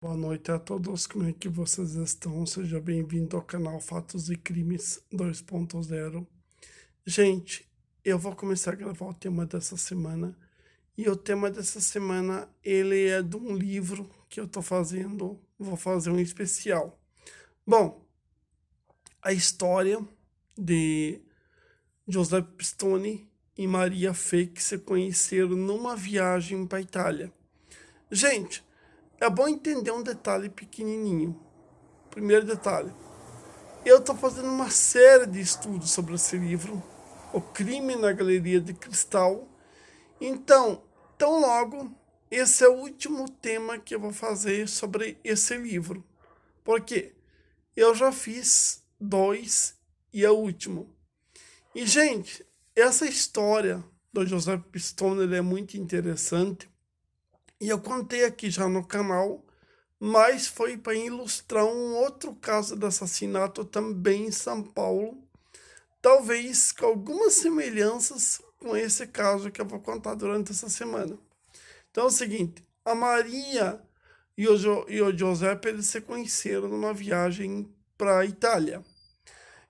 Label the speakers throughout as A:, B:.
A: Boa noite a todos, como é que vocês estão? Seja bem-vindo ao canal Fatos e Crimes 2.0. Gente, eu vou começar a gravar o tema dessa semana. E o tema dessa semana, ele é de um livro que eu tô fazendo. Vou fazer um especial. Bom, a história de José Pistone e Maria Fé que se conheceram numa viagem para a Itália. Gente, é bom entender um detalhe pequenininho. Primeiro detalhe, eu estou fazendo uma série de estudos sobre esse livro, O Crime na Galeria de Cristal. Então, tão logo, esse é o último tema que eu vou fazer sobre esse livro. Por quê? Eu já fiz dois e é o último. E, gente, essa história do José Pistone ele é muito interessante. E eu contei aqui já no canal, mas foi para ilustrar um outro caso de assassinato também em São Paulo, talvez com algumas semelhanças com esse caso que eu vou contar durante essa semana. Então é o seguinte, a Maria e o Giuseppe eles se conheceram numa viagem para a Itália.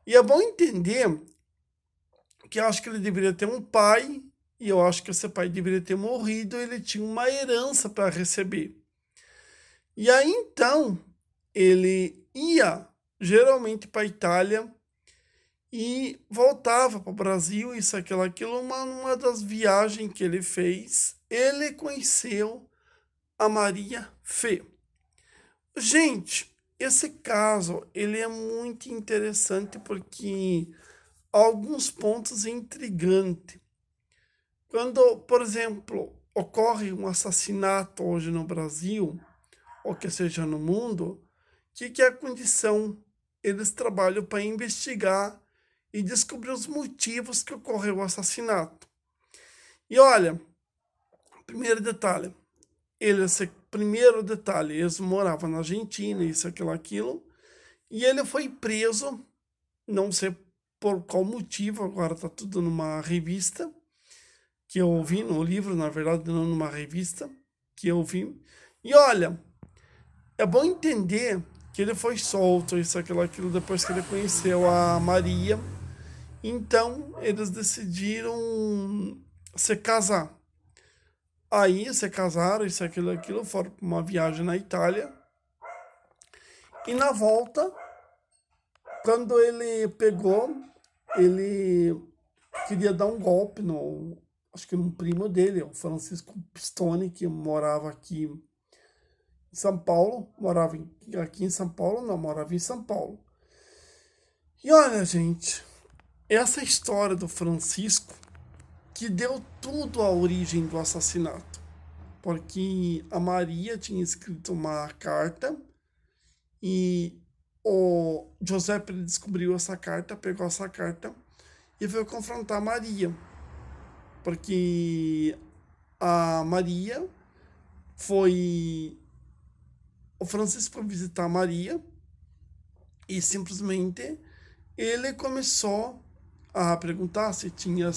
A: E é bom entender que eu acho que ele deveria ter um pai, e eu acho que esse pai deveria ter morrido, e ele tinha uma herança para receber. E aí então ele ia geralmente para a Itália e voltava para o Brasil, isso, aquilo, aquilo. Uma das viagens que ele fez, ele conheceu a Maria Fé. Gente, esse caso ele é muito interessante porque há alguns pontos intrigantes. Quando, por exemplo, ocorre um assassinato hoje no Brasil, ou que seja no mundo, o que é a condição? Eles trabalham para investigar e descobrir os motivos que ocorreu o assassinato. E olha, primeiro detalhe, primeiro detalhe, eles moravam na Argentina, isso, aquilo, aquilo, e ele foi preso, não sei por qual motivo, agora tá tudo numa revista, que eu vi no livro, na verdade, não numa revista, que eu vi. E olha, é bom entender que ele foi solto, isso, aquilo, aquilo, depois que ele conheceu a Maria. Então, eles decidiram se casar. Aí, se casaram, isso, aquilo, aquilo, foram para uma viagem na Itália. E na volta, quando ele pegou, ele queria dar um golpe no, acho que num primo dele, o Francisco Pistone, que morava aqui em São Paulo, aqui em São Paulo, não, morava em São Paulo. E olha, gente, essa história do Francisco que deu tudo a origem do assassinato. Porque a Maria tinha escrito uma carta e o Giuseppe descobriu essa carta, pegou essa carta e veio confrontar a Maria. Porque a Maria foi. O Francisco foi visitar a Maria e simplesmente ele começou a perguntar se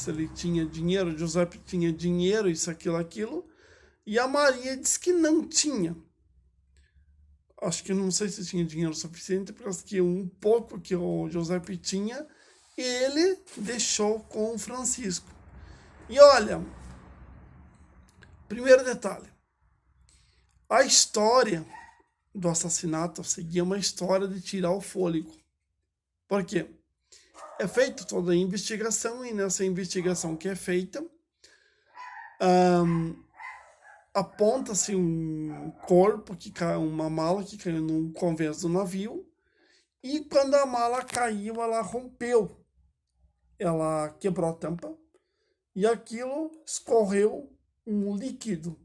A: ele tinha dinheiro, Giuseppe tinha dinheiro, isso, aquilo, aquilo. E a Maria disse que não tinha. Acho que não sei se tinha dinheiro suficiente, porque um pouco que o Giuseppe tinha, ele deixou com o Francisco. E olha, primeiro detalhe, a história do assassinato seguia uma história de tirar o fôlego. Por quê? É feita toda a investigação e nessa investigação que é feita, aponta-se um corpo que caiu, uma mala que caiu num convés do navio, e quando a mala caiu, ela rompeu, ela quebrou a tampa e aquilo escorreu um líquido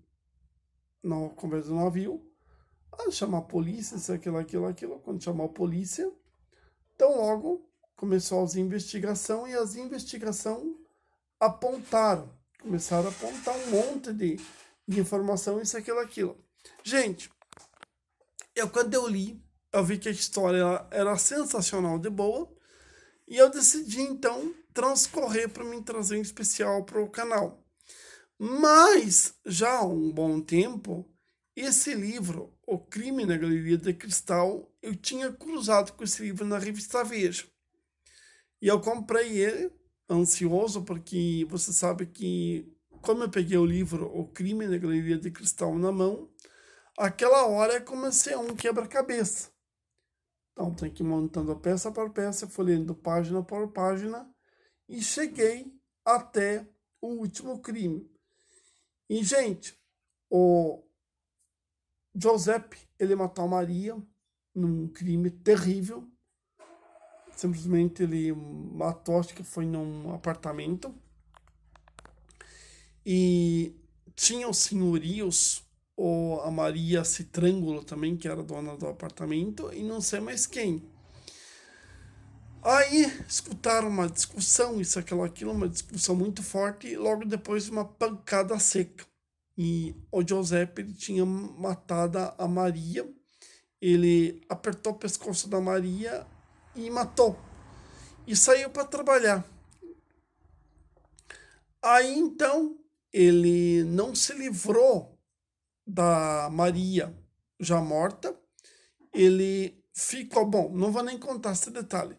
A: no convés do navio. Aí chamar a polícia, isso, aquilo, aquilo, aquilo. Quando chamou a polícia, então logo começou as investigações e as investigações começaram a apontar um monte de informação, isso, aquilo, aquilo. Gente, quando eu li, eu vi que a história era sensacional de boa, e eu decidi então transcorrer para mim trazer um especial para o canal. Mas já há um bom tempo esse livro, O Crime na Galeria de Cristal, eu tinha cruzado com esse livro na revista Veja. E eu comprei ele, ansioso, porque você sabe que, como eu peguei o livro O Crime na Galeria de Cristal na mão, aquela hora comecei um quebra-cabeça. Então, tem que ir montando peça por peça, folheando página por página, e cheguei até o último crime. E, gente, o Giuseppe, ele matou a Maria num crime terrível. Simplesmente ele matou, acho que foi num apartamento. E tinha os senhorios, ou a Maria Citrângulo também, que era dona do apartamento, e não sei mais quem. Aí escutaram uma discussão, isso, aquilo, uma discussão muito forte, e logo depois uma pancada seca. E o Giuseppe, ele tinha matado a Maria, ele apertou o pescoço da Maria e matou. E saiu para trabalhar. Aí então ele não se livrou da Maria já morta. Ele ficou, bom, não vou nem contar esse detalhe.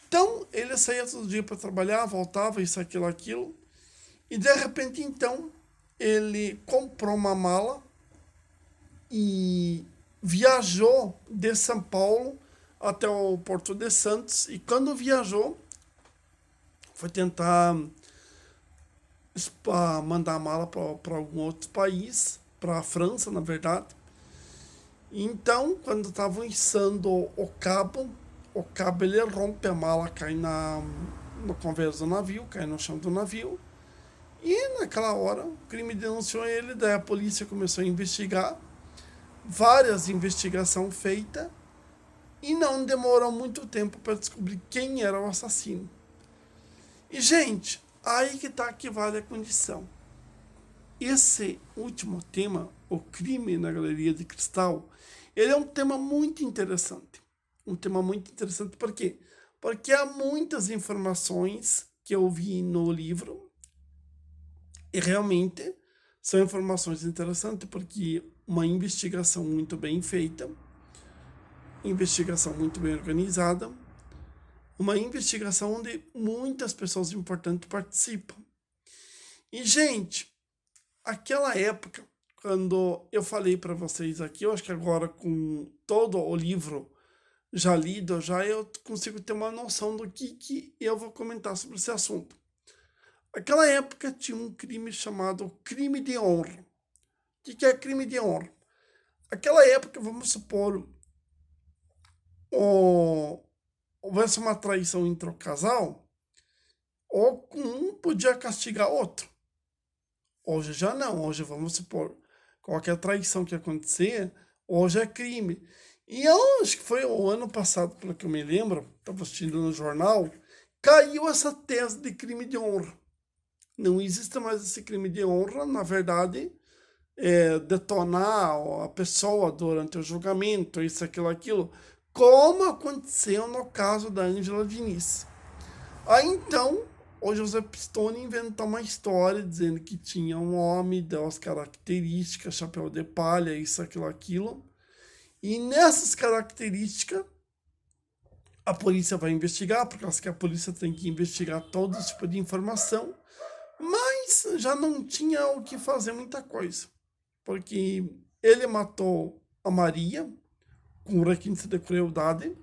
A: Então ele saía todo dia para trabalhar, voltava, isso, aquilo. E de repente então ele comprou uma mala e viajou de São Paulo até o Porto de Santos. E quando viajou, foi tentar mandar a mala para algum outro país, para a França, na verdade. Então, quando estavam içando o cabo ele rompe a mala, cai no convés do navio, cai no chão do navio. E naquela hora, o crime denunciou ele, daí a polícia começou a investigar, várias investigações feitas, e não demorou muito tempo para descobrir quem era o assassino. E, gente, aí que vale a condição. Esse último tema, o crime na Galeria de Cristal, ele é um tema muito interessante. Um tema muito interessante por quê? Porque há muitas informações que eu vi no livro e realmente são informações interessantes porque uma investigação muito bem feita, investigação muito bem organizada, uma investigação onde muitas pessoas importantes participam. E, gente, aquela época, quando eu falei para vocês aqui, eu acho que agora com todo o livro já lido, eu consigo ter uma noção do que eu vou comentar sobre esse assunto. Aquela época tinha um crime chamado crime de honra. O que é crime de honra? Aquela época, vamos supor, houvesse uma traição entre o casal, ou um podia castigar outro. Hoje já não. Hoje, vamos supor, qualquer traição que acontecer, hoje é crime. E eu acho que foi o ano passado, pelo que eu me lembro, estava assistindo no jornal, caiu essa tese de crime de honra. Não existe mais esse crime de honra, na verdade, detonar a pessoa durante o julgamento, isso, aquilo, como aconteceu no caso da Ângela Diniz. Aí então, o José Pistone inventou uma história dizendo que tinha um homem, deu as características, chapéu de palha, isso, aquilo. E nessas características, a polícia vai investigar, por causa que a polícia tem que investigar todo tipo de informação, mas já não tinha o que fazer muita coisa, porque ele matou a Maria com requinte de crueldade,